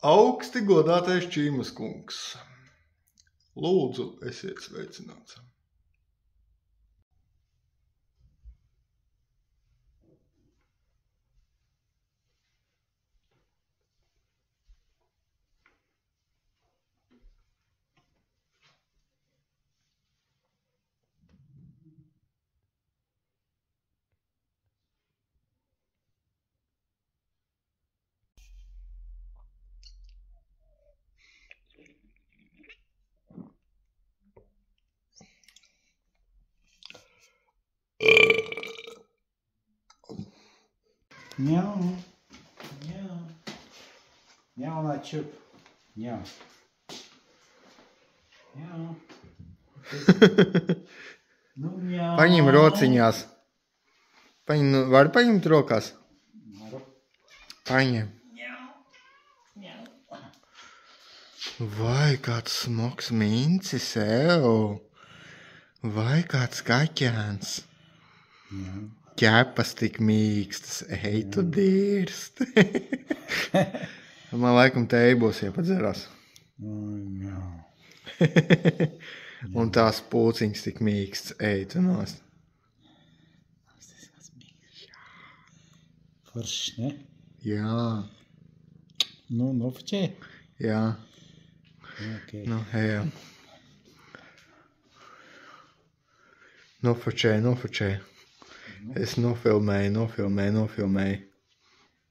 Augsti godātais Čīmas kungs. Lūdzu, esiet sveicināts. Мяу, мяу, мяу на чуп, мяu, мяu. Nu, мяu. Paņem rociņās. Vari paņemt rokās? Varu. Paņem. Мяу, мяu. Vai kāds smogs mincis, ev. Vai kāds kaķēns. Мяу. Ķepas tik mīkstas, ej tu dirst. Man laikam te būs iepadzerās. Мяу. Un tās pūciņas tik mīkstas, ej tu nost. Forši, ne? Jā, Nu, nofočē? jā, Okay. nu ejam. Nofočē. Es nofilmēju.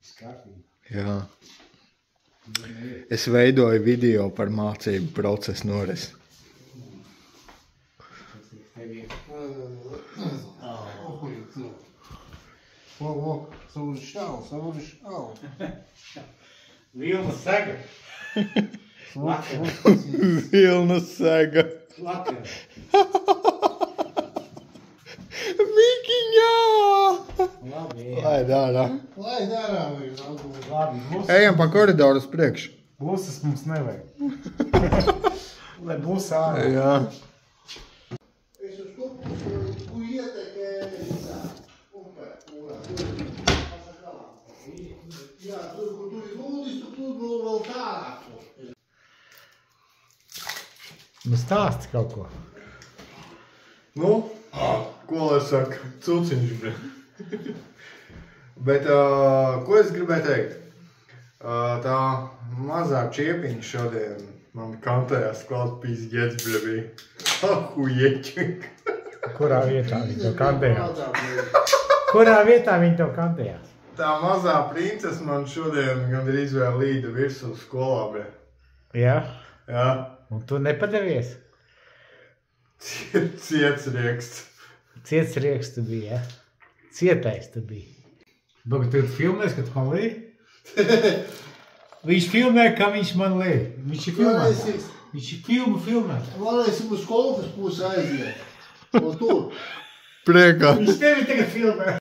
Skatīgi. Jā. Es veidoju video par mācību procesu norisi. Savurušau. Vilna sega. Vilna sega. Vakar. Mikiņā! Labi, Lai dārā. Lai darām, Labi, Ejam pa koridoru uz priekšu. Būsas mums nevajag. Lai būs ārā. Jā. Es uz to pušu ietekē upē, kurā. Jā, tur, kur tur ir lūdis, tur vēl tālāk. Nu stāsti kaut ko. Nu, ko lai saka? Cuciņš, bre. Bet, ko es gribēju teikt? Tā mazā čiepiņa šodien man kantējās klāt pīzģēts, bre, bija. Ahujeķink. Kurā vietā viņi to kantējās? Kurā vietā viņi to kantējās? Tā mazā princese man šodien gandrīz vēl līda virsū skolā, bre. Jā? Jā. Un tu nepadevies? Ciets rieksts. Ciets rieks tu biji, ja? Cietais tu biji. Baga, tu filmēs, kad man līja? Viņš filmē, kā viņš man līja. Viņš ir filmēs. Viņš ir filmē. Varēsim uz kolkas pusi aiziet. O tur. Priekā. Viņš tevi tagad filmē.